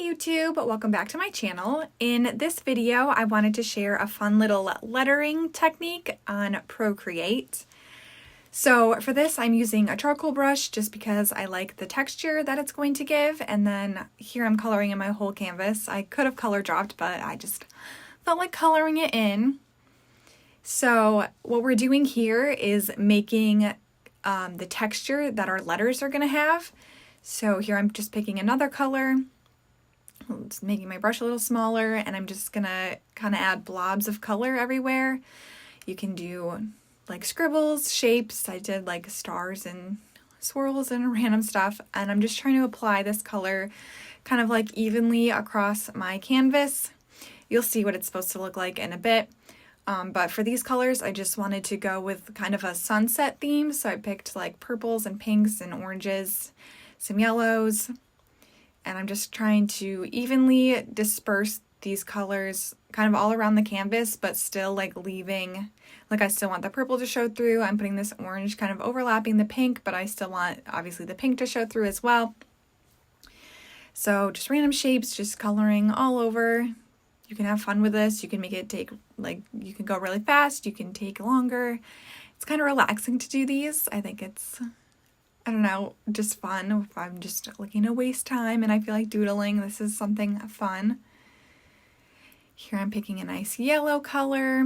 YouTube, welcome back to my channel. In this video, I wanted to share a fun little lettering technique on Procreate. So for this, I'm using a charcoal brush just because I like the texture that it's going to give, and then here I'm coloring in my whole canvas. I could have color dropped, but I just felt like coloring it in. So what we're doing here is making the texture that our letters are going to have. So here I'm just picking another color, just making my brush a little smaller, and I'm just gonna kind of add blobs of color everywhere. You can do like scribbles, shapes. I did like stars and swirls and random stuff, and I'm just trying to apply this color kind of like evenly across my canvas. You'll see what it's supposed to look like in a bit. But for these colors, I just wanted to go with kind of a sunset theme, so I picked like purples and pinks and oranges, some yellows, and I'm just trying to evenly disperse these colors kind of all around the canvas, but still like leaving, like I still want the purple to show through. I'm putting this orange kind of overlapping the pink, but I still want obviously the pink to show through as well. So just random shapes, just coloring all over. You can have fun with this. You can make it take, like, you can go really fast, you can take longer. It's kind of relaxing to do these. I think it's, I don't know, just fun. If I'm just looking to waste time and I feel like doodling, this is something fun. Here I'm picking a nice yellow color.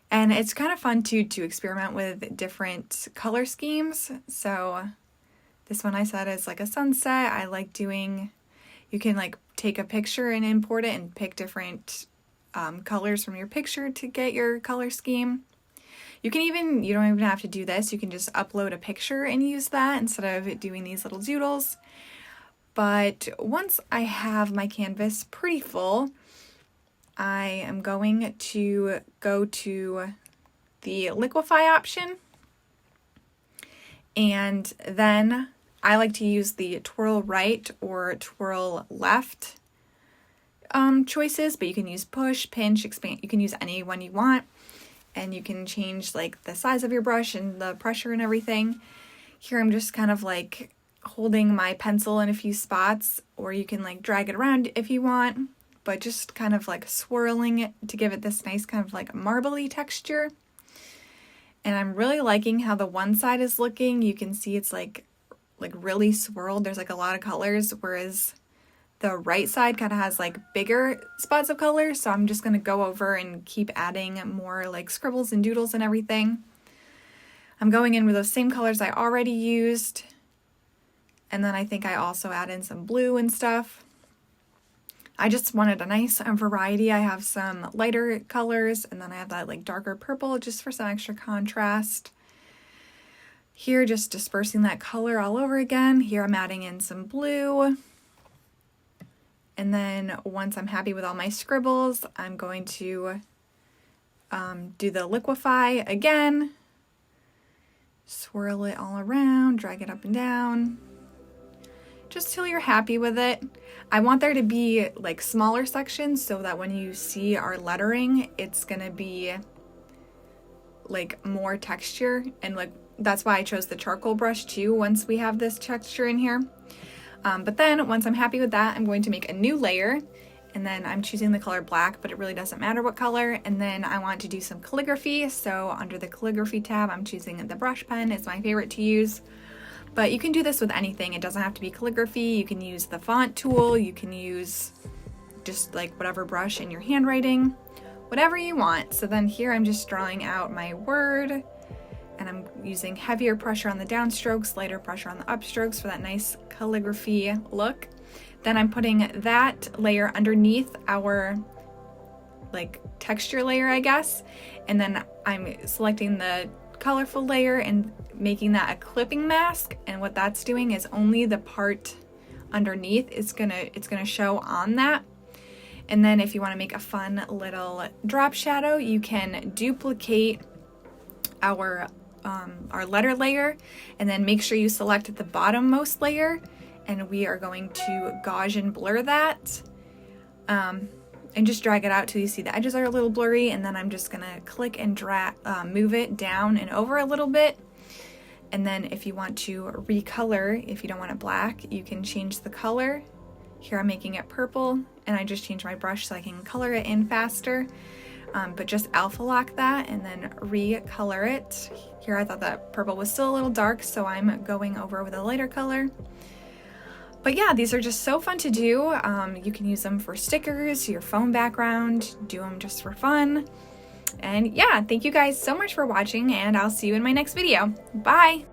And it's kind of fun too to experiment with different color schemes. So this one I said is like a sunset. I like doing, you can like take a picture and import it and pick different colors from your picture to get your color scheme. You don't even have to do this. You can just upload a picture and use that instead of doing these little doodles. But once I have my canvas pretty full, I am going to go to the Liquify option. And then I like to use the twirl right or twirl left choices, but you can use push, pinch, expand. You can use any one you want. And you can change like the size of your brush and the pressure and everything. Here I'm just kind of like holding my pencil in a few spots, or you can like drag it around if you want, but just kind of like swirling it to give it this nice kind of like marbly texture. And I'm really liking how the one side is looking. You can see it's like really swirled. There's like a lot of colors, whereas the right side kind of has like bigger spots of color, so I'm just going to go over and keep adding more like scribbles and doodles and everything. I'm going in with those same colors I already used, and then I think I also add in some blue and stuff. I just wanted a nice variety. I have some lighter colors, and then I have that like darker purple just for some extra contrast. Here, just dispersing that color all over again. Here I'm adding in some blue. And then once I'm happy with all my scribbles, I'm going to do the Liquify again. Swirl it all around, drag it up and down, just till you're happy with it. I want there to be like smaller sections so that when you see our lettering, it's gonna be like more texture, and like that's why I chose the charcoal brush too once we have this texture in here. But then once I'm happy with that, I'm going to make a new layer, and then I'm choosing the color black, but it really doesn't matter what color. And then I want to do some calligraphy, so under the calligraphy tab, I'm choosing the brush pen. It's my favorite to use, but you can do this with anything. It doesn't have to be calligraphy. You can use the font tool, you can use just like whatever brush in your handwriting, whatever you want. So then here I'm just drawing out my word, and I'm using heavier pressure on the downstrokes, lighter pressure on the upstrokes for that nice calligraphy look. Then I'm putting that layer underneath our like texture layer, I guess. And then I'm selecting the colorful layer and making that a clipping mask. And what that's doing is only the part underneath it's gonna show on that. And then if you want to make a fun little drop shadow, you can duplicate our letter layer, and then make sure you select the bottommost layer, and we are going to Gaussian blur that, and just drag it out till you see the edges are a little blurry. And then I'm just gonna click and drag, move it down and over a little bit. And then if you want to recolor, if you don't want it black, you can change the color Here I'm making it purple, and I just changed my brush so I can color it in faster. But just alpha lock that and then recolor it. Here I thought that purple was still a little dark, so I'm going over with a lighter color. But yeah, these are just so fun to do. You can use them for stickers, your phone background, do them just for fun. And yeah, thank you guys so much for watching, and I'll see you in my next video. Bye!